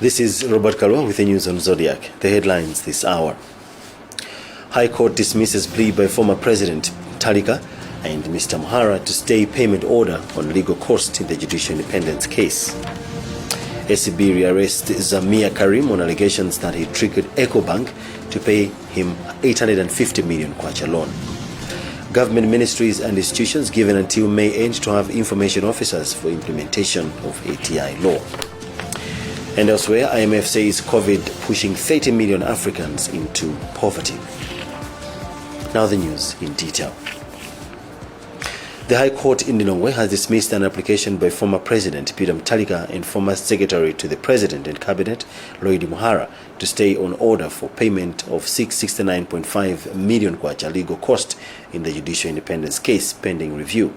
This is Robert Kalwa with the news on Zodiac. The headlines this hour. High Court dismisses plea by former President Mutharika and Mr. Muhara to stay payment order on legal costs in the judicial independence case. SCB rearrests Zamir Karim on allegations that he triggered EcoBank to pay him 850 million kwacha loan. Government ministries and institutions given until May end to have information officers for implementation of ATI law. And elsewhere, IMF says COVID pushing 30 million Africans into poverty. Now the news in detail. The High Court in Lilongwe has dismissed an application by former President Peter Mutharika and former Secretary to the President and Cabinet Lloyd Muhara to stay on order for payment of 669.5 million kwacha legal cost in the judicial independence case pending review.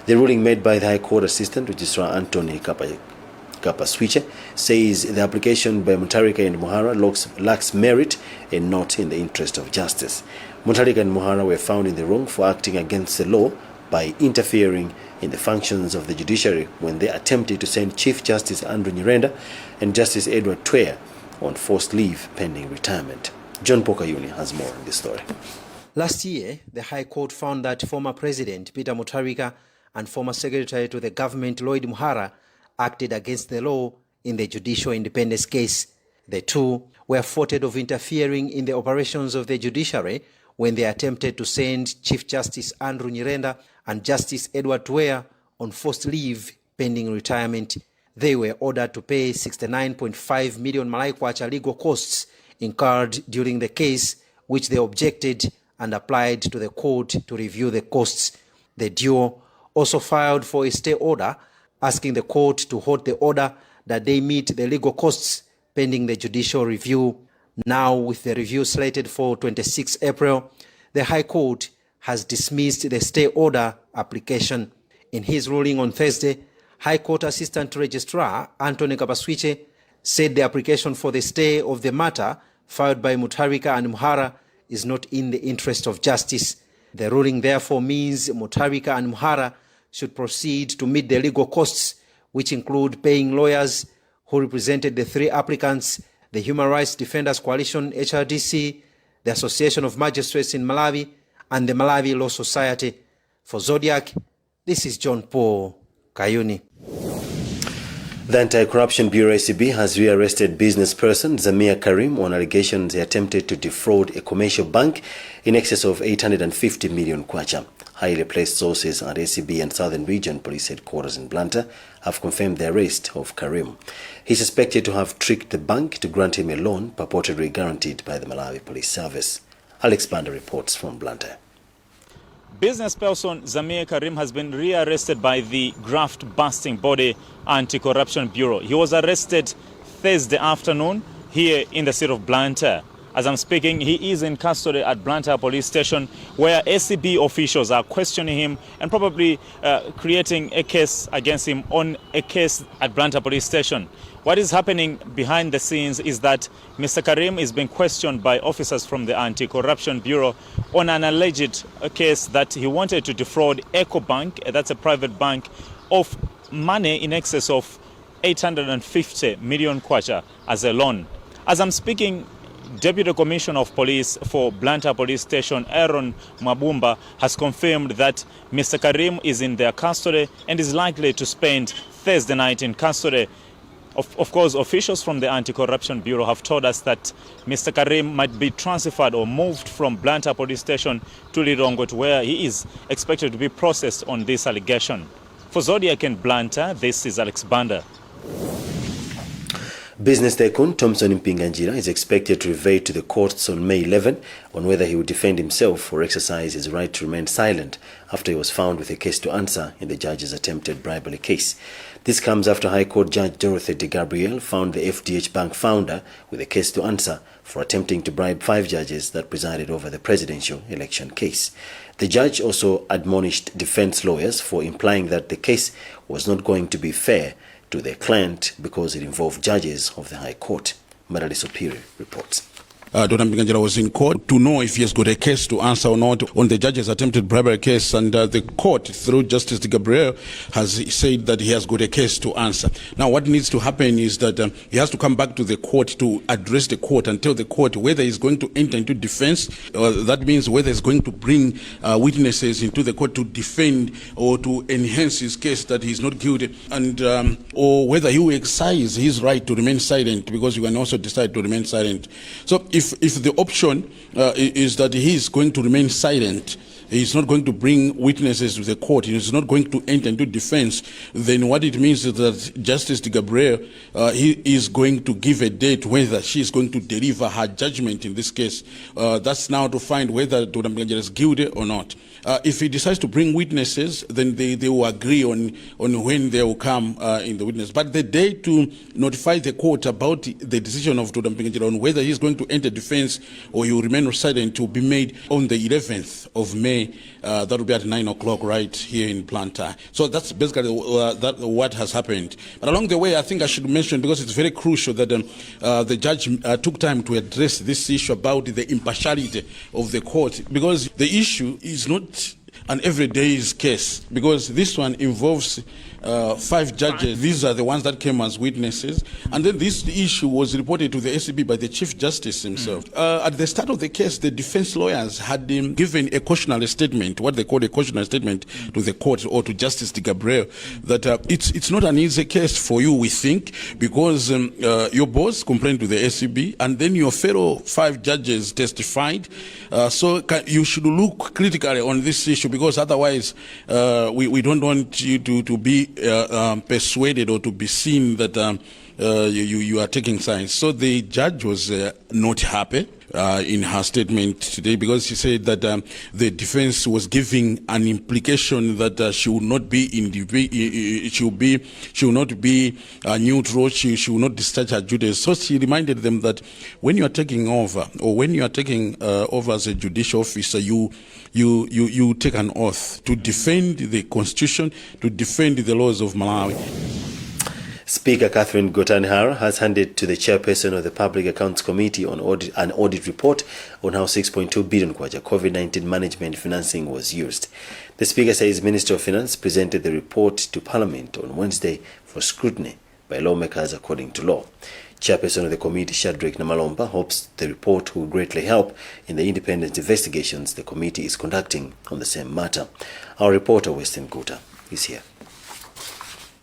The ruling made by the High Court Assistant Registrar Anthony Kapaswiche says the application by Mutharika and Muhara lacks merit and not in the interest of justice. Mutharika and Muhara were found in the wrong for acting against the law by interfering in the functions of the judiciary when they attempted to send Chief Justice Andrew Nyirenda and Justice Edward Twea on forced leave pending retirement. John Pokayuni has more on this story. Last year, the High Court found that former President Peter Mutharika and former Secretary to the government Lloyd Muhara acted against the law in the judicial independence case. The two were faulted of interfering in the operations of the judiciary when they attempted to send Chief Justice Andrew Nyirenda and Justice Edward Twea on forced leave pending retirement. They were ordered to pay 69.5 million Malai kwacha legal costs incurred during the case, which they objected and applied to the court to review the costs. The duo also filed for a stay order, asking the court to hold the order that they meet the legal costs pending the judicial review. Now, with the review slated for 26 April, the High Court has dismissed the stay order application. In his ruling on Thursday, High Court Assistant Registrar Anthony Kapaswiche said the application for the stay of the matter filed by Mutharika and Muhara is not in the interest of justice. The ruling therefore means Mutharika and Muhara should proceed to meet the legal costs, which include paying lawyers who represented the three applicants, the Human Rights Defenders Coalition, HRDC, the Association of Magistrates in Malawi, and the Malawi Law Society. For Zodiac, this is John Paul Kayuni. The Anti-Corruption Bureau ACB has rearrested business person Zamir Karim on allegations he attempted to defraud a commercial bank in excess of 850 million kwacha. Highly placed sources at ACB and Southern Region Police Headquarters in Blantyre have confirmed the arrest of Karim. He is suspected to have tricked the bank to grant him a loan purportedly guaranteed by the Malawi Police Service. Alex Banda reports from Blantyre. Business person Zamir Karim has been rearrested by the graft-busting body Anti-Corruption Bureau. He was arrested Thursday afternoon here in the city of Blantyre. As I'm speaking, he is in custody at Blantyre Police Station, where SCB officials are questioning him and probably creating a case against him on a case at Blantyre Police Station. What is happening behind the scenes is that Mr. Karim is being questioned by officers from the Anti-Corruption Bureau on an alleged case that he wanted to defraud EcoBank, that's a private bank, of money in excess of 850 million kwacha as a loan. As I'm speaking, Deputy Commissioner of Police for Blantyre Police Station, Aaron Mabumba, has confirmed that Mr. Karim is in their custody and is likely to spend Thursday night in custody. Of course, officials from the Anti-Corruption Bureau have told us that Mr. Karim might be transferred or moved from Blantyre Police Station to Lilongwe, where he is expected to be processed on this allegation. For Zodiac and Blantyre, this is Alex Banda. Business tycoon Thompson Mpinganjira is expected to revert to the courts on May 11 on whether he will defend himself or exercise his right to remain silent after he was found with a case to answer in the judge's attempted bribery case. This comes after High Court Judge Dorothy De Gabriel found the FDH Bank founder with a case to answer for attempting to bribe 5 judges that presided over the presidential election case. The judge also admonished defense lawyers for implying that the case was not going to be fair to their client because it involved judges of the High Court. Marali Superior reports. Dr. Mpikanjira was in court to know if he has got a case to answer or not on the judge's attempted bribery case, and the court, through Justice Gabriel, has said that he has got a case to answer. Now, what needs to happen is that he has to come back to the court to address the court and tell the court whether he's going to enter into defense. That means whether he's going to bring witnesses into the court to defend or to enhance his case that he's not guilty, and or whether he will exercise his right to remain silent, because you can also decide to remain silent. So if the option is that he is going to remain silent, he's not going to bring witnesses to the court, he's not going to enter into defense, then what it means is that Justice Gabriel he is going to give a date whether she is going to deliver her judgment in this case. That's now to find whether Dr. Mpikanjira is guilty or not. If he decides to bring witnesses, then they will agree on when they will come in the witness. But the day to notify the court about the decision of Dr. Mpikanjira on whether he's going to enter defense or he will remain silent will be made on the 11th of May. That will be at 9 o'clock right here in Plantar. So that's basically what has happened. But along the way, I think I should mention, because it's very crucial, that the judge took time to address this issue about the impartiality of the court, because the issue is not an everyday case, because this one involves 5 judges. These are the ones that came as witnesses, and then this issue was reported to the SCB by the Chief Justice himself. At the start of the case, the defense lawyers had given a cautionary statement, what they call a cautionary statement, to the court or to Justice Gabriel, that it's not an easy case for you, we think, because your boss complained to the SCB, and then your fellow 5 judges testified. So you should look critically on this issue, because otherwise we don't want you to be persuaded or to be seen that you are taking sides. So the judge was not happy in her statement today, because she said that the defense was giving an implication that she will not be she will not be neutral, she will not discharge her duties. So she reminded them that when you are taking over, or when you are taking over as a judicial officer, you take an oath to defend the Constitution, to defend the laws of Malawi. Speaker Catherine Gotani-Hara has handed to the chairperson of the Public Accounts Committee an audit report on how 6.2 billion kwacha COVID-19 management financing was used. The Speaker says Minister of Finance presented the report to Parliament on Wednesday for scrutiny by lawmakers according to law. Chairperson of the committee, Shadrack Namalomba, hopes the report will greatly help in the independent investigations the committee is conducting on the same matter. Our reporter, Weston Guta, is here.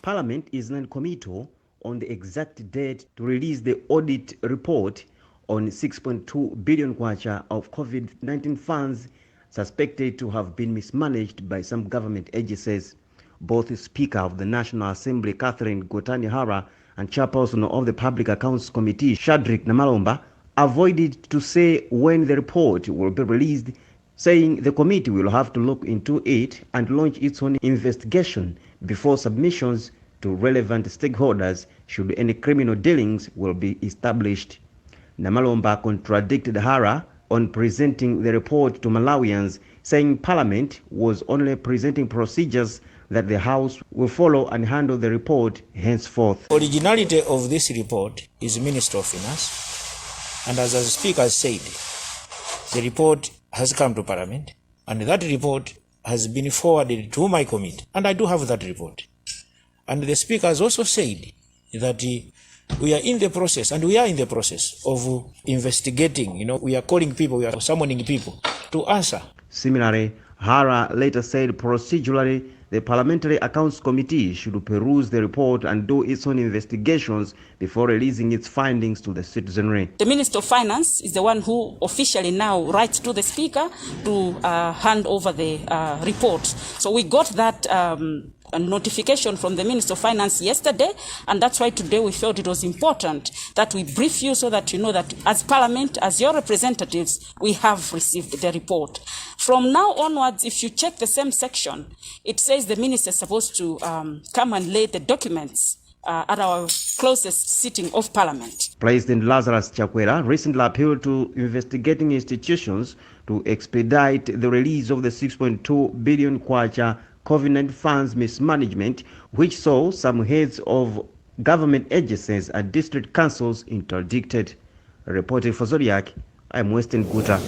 Parliament is non-committal on the exact date to release the audit report on 6.2 billion kwacha of COVID-19 funds suspected to have been mismanaged by some government agencies. Both the Speaker of the National Assembly, Catherine Gotani-Hara, and Chairperson of the Public Accounts Committee, Shadrack Namalomba, avoided to say when the report will be released, saying the committee will have to look into it and launch its own investigation before submissions to relevant stakeholders should any criminal dealings will be established. Namalomba contradicted Hara on presenting the report to Malawians, saying Parliament was only presenting procedures that the House will follow and handle the report henceforth. Originality of this report is Minister of Finance, and as the Speaker said, the report has come to Parliament, and that report has been forwarded to my committee, and I do have that report. And the Speaker has also said that we are in the process, and we are in the process of investigating. We are calling people, we are summoning people to answer. Similarly, Hara later said procedurally the Parliamentary Accounts Committee should peruse the report and do its own investigations before releasing its findings to the citizenry. The Minister of Finance is the one who officially now writes to the Speaker to hand over the report. So we got that a notification from the Minister of Finance yesterday, and that's why today we felt it was important that we brief you so that you know that as Parliament, as your representatives, we have received the report. From now onwards, if you check the same section, it says the Minister is supposed to come and lay the documents at our closest sitting of Parliament. President Lazarus Chakwera recently appealed to investigating institutions to expedite the release of the 6.2 billion kwacha COVID-19 funds mismanagement, which saw some heads of government agencies and district councils interdicted. Reporting for Zodiak, I'm Weston Guta.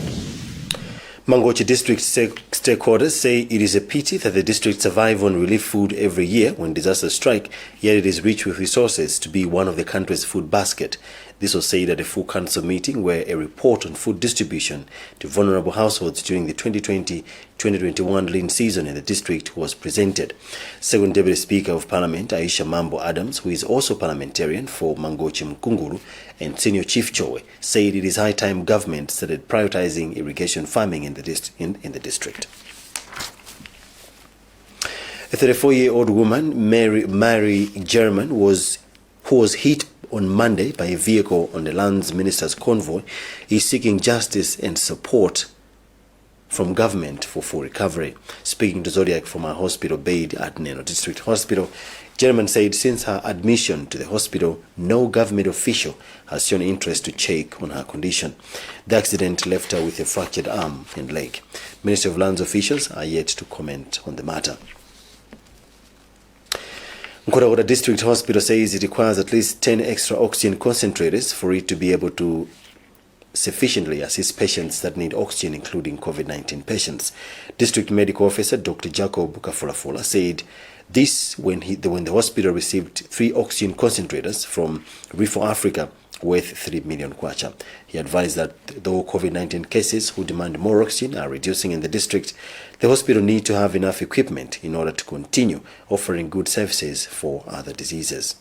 Mangochi district stakeholders say it is a pity that the district survive on relief food every year when disasters strike, yet it is rich with resources to be one of the country's food basket. This was said at a full council meeting where a report on food distribution to vulnerable households during the 2020-2021 lean season in the district was presented. Second Deputy Speaker of Parliament Aisha Mambo Adams, who is also parliamentarian for Mangochi Mkunguru, and Senior Chief Chowe, said it is high time government started prioritizing irrigation farming in the district. A 34-year-old woman, Mary German, who was hit on Monday by a vehicle on the Lands Minister's convoy, is seeking justice and support from government for full recovery. Speaking to Zodiak from her hospital bed at Neno District Hospital, German said since her admission to the hospital, no government official has shown interest to check on her condition. The accident left her with a fractured arm and leg. Ministry of Lands officials are yet to comment on the matter. Kwagwanji District Hospital says it requires at least 10 extra oxygen concentrators for it to be able to sufficiently assist patients that need oxygen, including COVID-19 patients. District Medical Officer Dr. Jacob Kafulafula said this when the hospital received 3 oxygen concentrators from Refor Africa worth 3 million kwacha. He advised that though COVID-19 cases who demand more oxygen are reducing in the district, the hospital need to have enough equipment in order to continue offering good services for other diseases.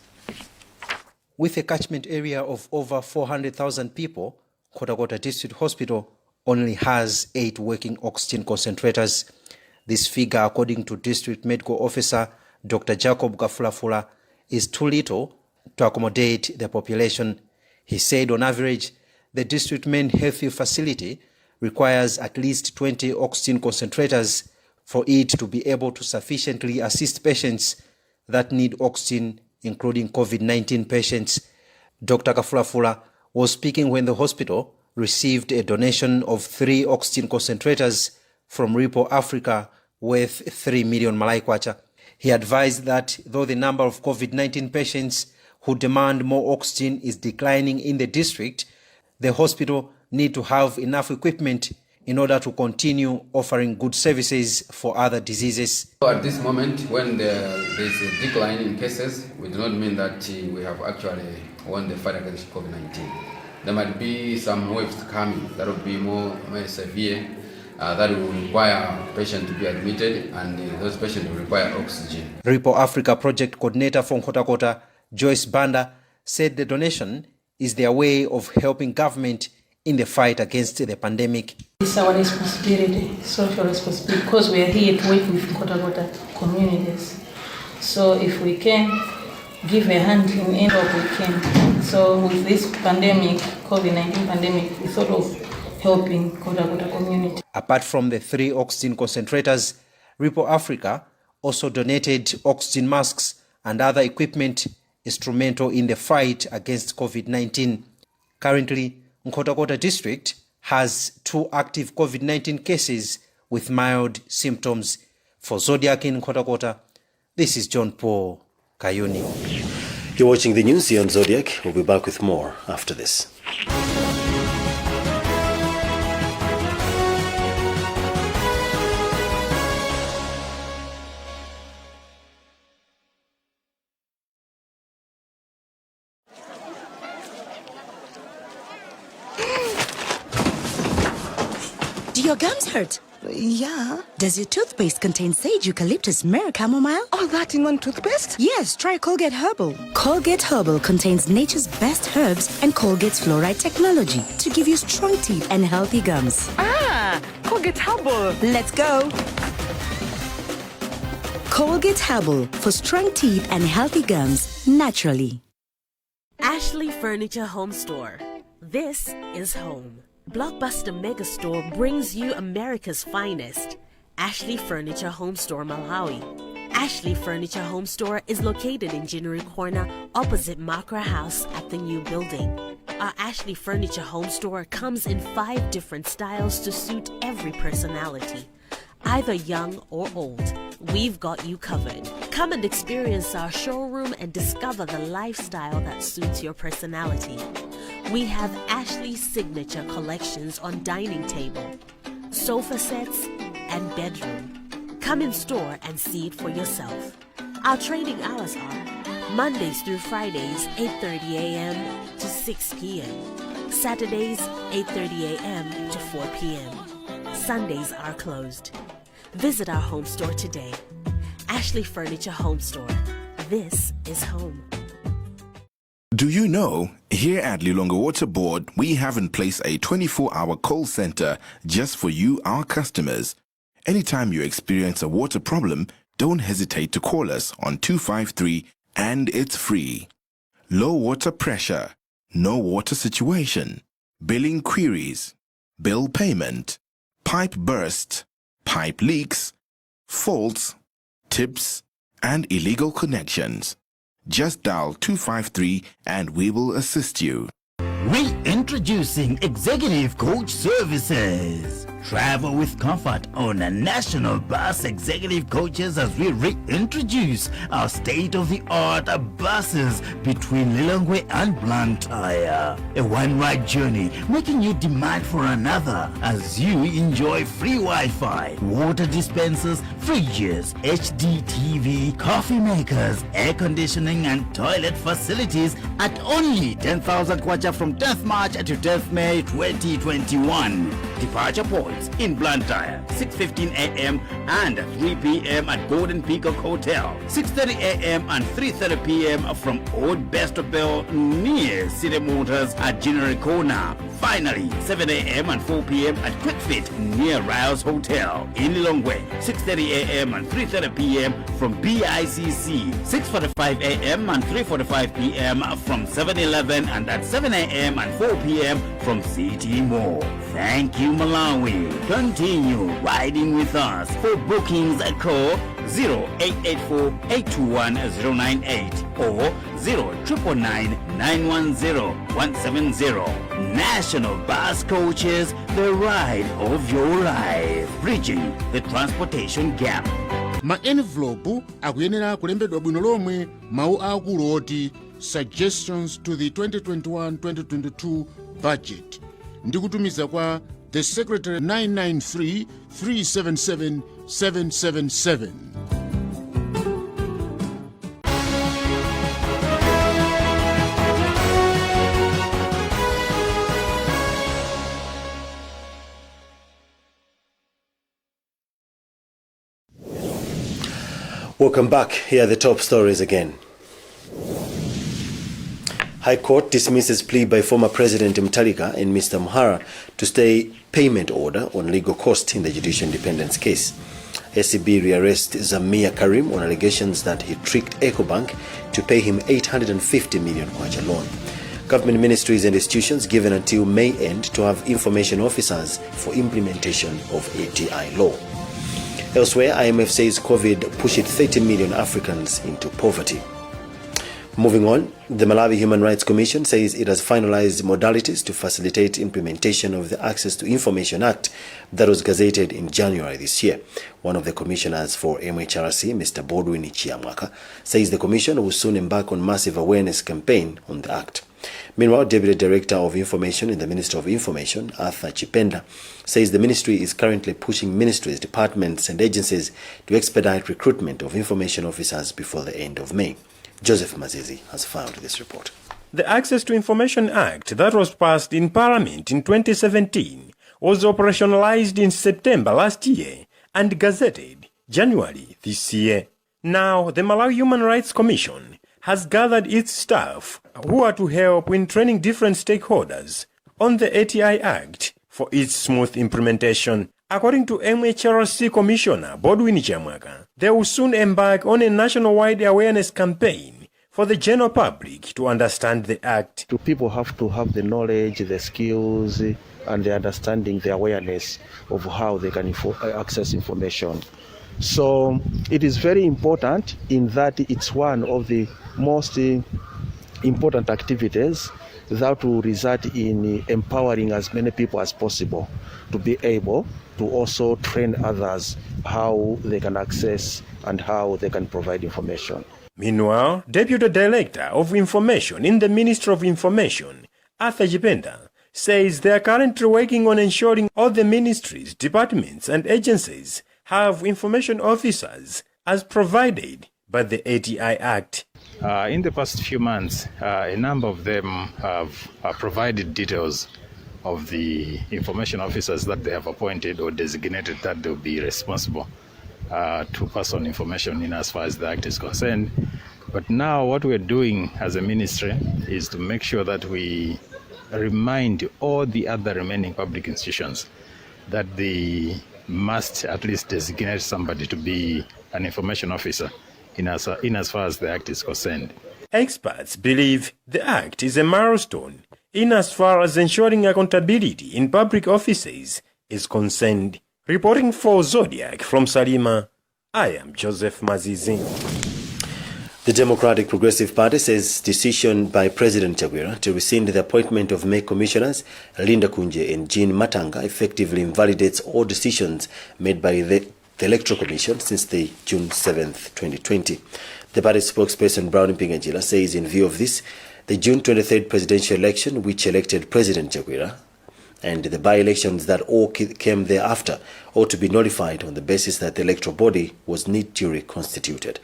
With a catchment area of over 400,000 people, Kwagwanji District Hospital only has 8 working oxygen concentrators. This figure, according to District Medical Officer Dr. Jacob Kafulafula, is too little to accommodate the population. He said on average, the district main health facility requires at least 20 oxygen concentrators for it to be able to sufficiently assist patients that need oxygen, including COVID-19 patients. Dr. Kafulafula was speaking when the hospital received a donation of 3 oxygen concentrators from Refor Africa worth 3 million Malai kwacha. He advised that though the number of COVID-19 patients who demand more oxygen is declining in the district, the hospital need to have enough equipment in order to continue offering good services for other diseases. At this moment, when there is a decline in cases, we do not mean that we have actually won the fight against COVID-19. There might be some waves coming that will be more severe, that will require patients to be admitted, and those patients will require oxygen. Refor Africa project coordinator from Kwagwanji, Joyce Banda, said the donation is their way of helping government in the fight against the pandemic. It's our responsibility, social responsibility, because we are here to work with Kwagwanji communities. So if we can give a hand in any way we can. So with this pandemic, COVID-19 pandemic, we thought of helping Kwagwanji community. Apart from the 3 oxygen concentrators, Refor Africa also donated oxygen masks and other equipment instrumental in the fight against COVID-19. Currently, Kwagwanji district has 2 active COVID-19 cases with mild symptoms. For Zodiak in Kwagwanji, this is John Paul Kayuni. You're watching the news here on Zodiac. We'll be back with more after this. Do your gums hurt? Yeah. Does your toothpaste contain sage, eucalyptus, myrrh, chamomile? All that in one toothpaste? Yes, try Colgate Herbal. Colgate Herbal contains nature's best herbs and Colgate's fluoride technology to give you strong teeth and healthy gums. Ah, Colgate Herbal. Let's go. Colgate Herbal for strong teeth and healthy gums naturally. Ashley Furniture Home Store. This is home. Blockbuster Megastore brings you America's finest. Ashley Furniture Home Store, Malawi. Ashley Furniture Home Store is located in Jinuri Corner, opposite Makra House at the new building. Our Ashley Furniture Home Store comes in 5 different styles to suit every personality. Either young or old, we've got you covered. Come and experience our showroom and discover the lifestyle that suits your personality. We have Ashley's signature collections on dining table, sofa sets, and bedroom. Come in store and see it for yourself. Our trading hours are Mondays through Fridays, 8:30 a.m. to 6 p.m. Saturdays, 8:30 a.m. to 4 p.m. Sundays are closed. Visit our home store today. Ashley Furniture Home Store. This is home. Do you know, here at Lilongwe Water Board, we have in place a 24-hour call center just for you, our customers. Anytime you experience a water problem, don't hesitate to call us on 253 and it's free. Low water pressure, no water situation, billing queries, bill payment, pipe burst, pipe leaks, faults, tips, and illegal connections. Just dial 253 and we will assist you. Reintroducing Executive Coach Services. Travel with comfort on a national bus executive coaches as we reintroduce our state-of-the-art buses between Lilongwe and Blantyre. A one-ride journey making you demand for another as you enjoy free Wi-Fi, water dispensers, fridges, HD TV, coffee makers, air conditioning and toilet facilities at only 10,000 kwacha from 10th March to 10th May 2021. Departure points in Blantyre, 6:15 a.m. and 3 p.m. at Golden Peacock Hotel, 6:30 a.m. and 3:30 p.m. from Old Bestobel near City Motors at General Corner. Finally, 7 a.m. and 4 p.m. at Quickfit near Riles Hotel in Lilongwe, 6:30 a.m. and 3:30 p.m. from BICC, 6:45 a.m. and 3:45 p.m. from 7-Eleven and at 7 a.m. and 4 p.m. from City Mall. Thank you, Malawi. Continue riding with us. For bookings, call 0884-821-098 or 0999-910-170. National Bus Coaches, the ride of your life. Bridging the transportation gap. Ma-envelope akuyenera kulembedwa bwino lomwe mawu akulu oti suggestions to the 2021-2022 budget ndi kutumiza kwa the secretary 993-377-777. Welcome back. Here are the top stories again. High Court dismisses plea by former President Mutharika and Mr. Muhara to stay payment order on legal cost in the judicial independence case. SCB rearrests Zamir Karim on allegations that he tricked EcoBank to pay him 850 million kwacha loan. Government ministries and institutions given until May end to have information officers for implementation of ATI law. Elsewhere, IMF says COVID pushed 30 million Africans into poverty. Moving on, the Malawi Human Rights Commission says it has finalized modalities to facilitate implementation of the Access to Information Act that was gazetted in January this year. One of the commissioners for MHRC, Mr. Bodwin Chiamwaka, says the commission will soon embark on massive awareness campaign on the act. Meanwhile, Deputy Director of Information in the Ministry of Information, Arthur Chipenda, says the ministry is currently pushing ministries, departments and agencies to expedite recruitment of information officers before the end of May. Joseph Mazizi has filed this report. The Access to Information Act that was passed in Parliament in 2017 was operationalized in September last year and gazetted January this year. Now, the Malawi Human Rights Commission has gathered its staff who are to help in training different stakeholders on the ATI Act for its smooth implementation. According to MHRC Commissioner Bodwin Chiamwaka, they will soon embark on a nationwide awareness campaign for the general public to understand the Act. People have to have the knowledge, the skills, and the understanding, the awareness of how they can access information. So it is very important in that it's one of the most important activities that will result in empowering as many people as possible to be able to also train others how they can access and how they can provide information. Meanwhile, Deputy Director of Information in the Ministry of Information, Arthur Jipenda, says they are currently working on ensuring all the ministries, departments and agencies have information officers as provided by the ATI Act. In the past few months, a number of them have provided details of the information officers that they have appointed or designated that they will be responsible to pass on information in as far as the Act is concerned. But now what we're doing as a ministry is to make sure that we remind all the other remaining public institutions that they must at least designate somebody to be an information officer in as far as the Act is concerned. Experts believe the Act is a milestone in as far as ensuring accountability in public offices is concerned. Reporting for Zodiak from Chilima, I am Joseph Mazizi. The Democratic Progressive Party says decision by President Chakwera to rescind the appointment of May Commissioners Linda Kunje and Jean Matanga effectively invalidates all decisions made by the Electoral Commission since the June 7th, 2020. The party spokesperson Brown Mpingajila says in view of this, the June 23rd presidential election, which elected President Chakwera, and the by-elections that all came thereafter ought to be nullified on the basis that the electoral body was not duly constituted.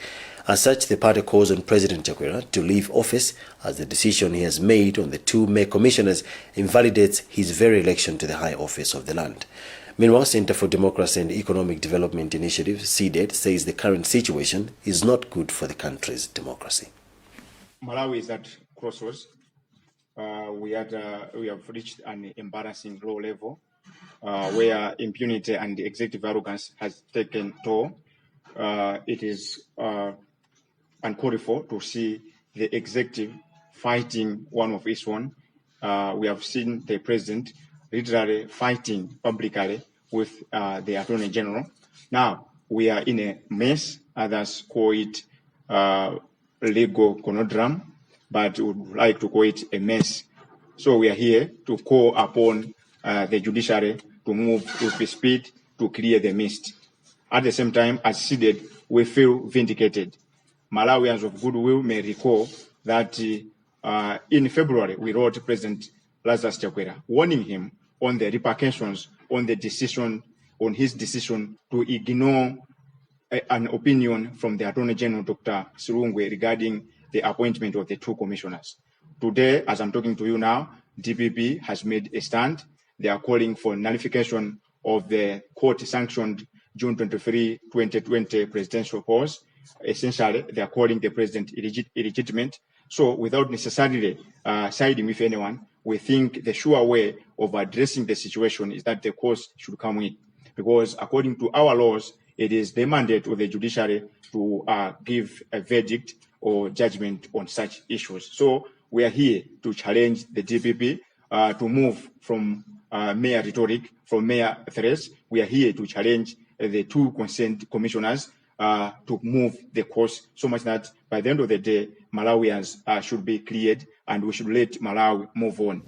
As such, the party calls on President Chakwera to leave office as the decision he has made on the two May commissioners invalidates his very election to the high office of the land. Meanwhile, Center for Democracy and Economic Development Initiative, CDED, says the current situation is not good for the country's democracy. Malawi is at crossroads. We have reached an embarrassing low level where impunity and executive arrogance has taken toll. It is uncalled for to see the executive fighting one of its own. We have seen the president literally fighting publicly with the Attorney General. Now we are in a mess. Others call it legal conundrum, but would like to call it a mess. So we are here to call upon the judiciary to move with speed to clear the mist. At the same time, as seeded, we feel vindicated. Malawians of goodwill may recall that in February, we wrote President Lazarus Chakwera, warning him on the repercussions on his decision to ignore an opinion from the Attorney General, Dr. Sirungwe, regarding the appointment of the two commissioners. Today, as I'm talking to you now, DPP has made a stand. They are calling for nullification of the court-sanctioned June 23, 2020 presidential pause. Essentially, they are calling the president illegitimate. So without necessarily siding with anyone, we think the sure way of addressing the situation is that the court should come in. Because according to our laws, it is the mandate of the judiciary to give a verdict or judgment on such issues. So we are here to challenge the DPP to move from mere rhetoric, from mere threats. We are here to challenge the two concerned commissioners to move the course so much that by the end of the day, Malawians should be cleared and we should let Malawi move on.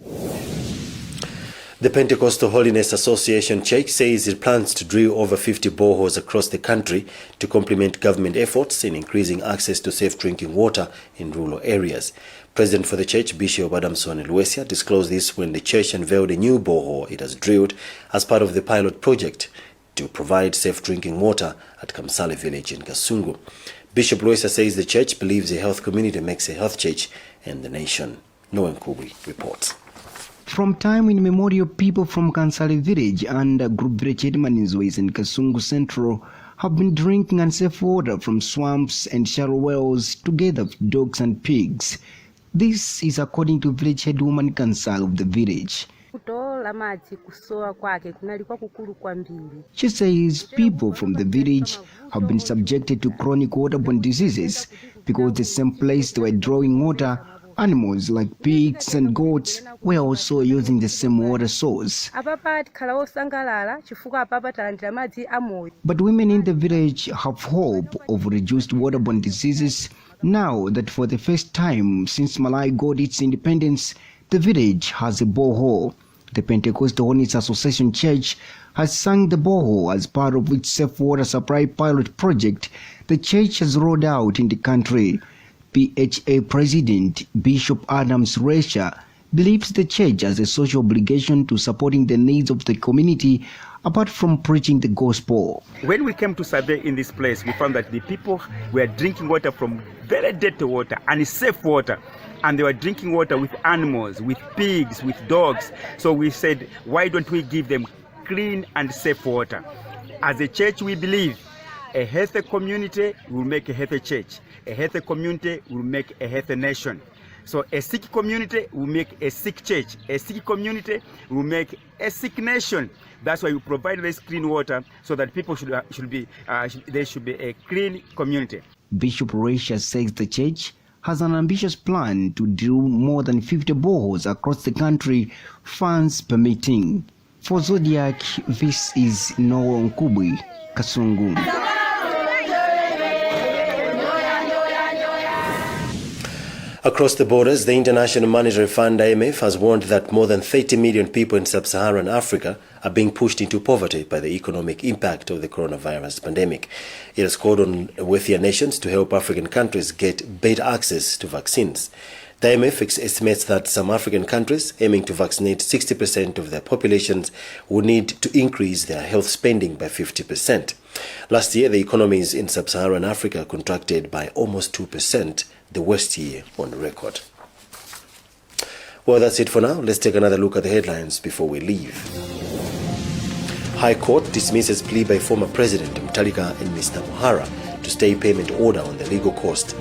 The Pentecostal Holiness Association Church says it plans to drill over 50 boreholes across the country to complement government efforts in increasing access to safe drinking water in rural areas. President for the church, Bishop Adamson Luesia, disclosed this when the church unveiled a new borehole it has drilled as part of the pilot project to provide safe drinking water at Kamsale village in Kasungu. Bishop Luesia says the church believes a health community makes a health church in the nation. Noah Nkubi reports. From time immemorial, people from Kamsale village and Group Village Edmanisways in Kasungu Central have been drinking unsafe water from swamps and shallow wells together with dogs and pigs. This is according to village headwoman Kansal of the village. She says people from the village have been subjected to chronic waterborne diseases because the same place they were drawing water, animals like pigs and goats were also using the same water source. But women in the village have hope of reduced waterborne diseases Now that for the first time since Malawi got its independence, the village has a borehole. The Pentecostal Honest Association Church has sunk the borehole as part of its safe water supply pilot project the church has rolled out in the country. PHA President Bishop Adams Resha believes the church has a social obligation to supporting the needs of the community apart from preaching the gospel. When we came to survey in this place, we found that the people were drinking water from very dirty water and safe water. And they were drinking water with animals, with pigs, with dogs. So we said, why don't we give them clean and safe water? As a church, we believe a healthy community will make a healthy church. A healthy community will make a healthy nation. So a sick community will make a sick church. A sick community will make a sick nation. That's why we provide this clean water so that people there should be a clean community. Bishop Resha says the church has an ambitious plan to drill more than 50 boreholes across the country, funds permitting. For Zodiak, this is Noah Nkubwi, Kasungu. Across the borders, the International Monetary Fund IMF has warned that more than 30 million people in sub-Saharan Africa are being pushed into poverty by the economic impact of the coronavirus pandemic. It has called on wealthier nations to help African countries get better access to vaccines. The IMF estimates that some African countries aiming to vaccinate 60% of their populations will need to increase their health spending by 50%. Last year, the economies in sub-Saharan Africa contracted by almost 2%, the worst year on record. Well, that's it for now. Let's take another look at the headlines before we leave. High Court dismisses plea by former President Mutharika and Mr. Muhara to stay payment order on the legal cost